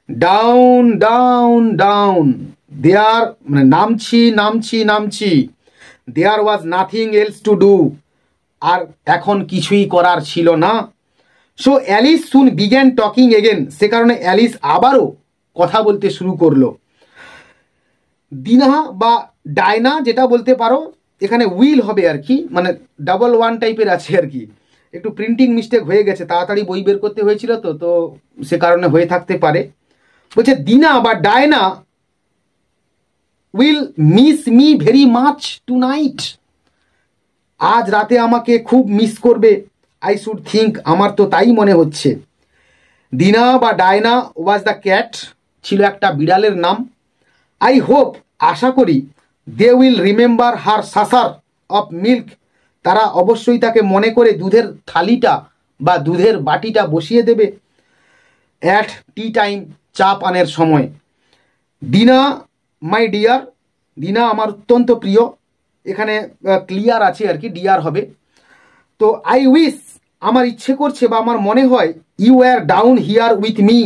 Down down down, দেয়ার মানে নামছি নামছি নামছি, there was nothing else to do, আর এখন কিছুই করার ছিল না। So Alice soon began talking again, সে কারণে অ্যালিস আবারও কথা বলতে শুরু করলো। দিনা বা ডায়না যেটা বলতে পারো, এখানে উইল হবে আর কি, মানে ডাবল ওয়ান টাইপের আছে আর কি, একটু প্রিন্টিং মিস্টেক হয়ে গেছে, তাড়াতাড়ি বই বের করতে হয়েছিল তো তো সে কারণে হয়ে থাকতে পারে। বলছে দিনা বা Dinah will miss me very much tonight, আজ রাতে আমাকে খুব মিস করবে। আই শুড থিঙ্ক, আমার তো তাই মনে হচ্ছে। দিনা বা ডায়না ওয়াজ দ্য ক্যাট, ছিল একটা বিড়ালের নাম। আই হোপ, আশা করি, they will remember her saucer of milk, তারা অবশ্যই তাকে মনে করে দুধের থালিটা বা দুধের বাটিটা বসিয়ে দেবে। অ্যাট টি টাইম, চা পানের সময়। দিনা মাই ডিয়ার, দিনা আমার অত্যন্ত প্রিয়, এখানে ক্লিয়ার আছে আর কি, ডিয়ার হবে। তো আই উইশ, আমার ইচ্ছে করছে বা আমার মনে হয়, you are down here with me,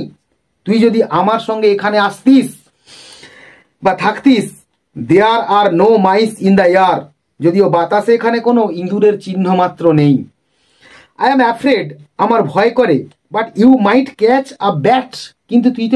তুই যদি আমার সঙ্গে এখানে আসতিস বা থাকতিস। There are no mice in the air, যদিও বাতাসে এখানে কোনো ইঁদুরের চিহ্ন মাত্র নেই। আই এম অ্যাফ্রেড, আমার ভয় করে, but you might catch a bat, কিন্তু তুই তো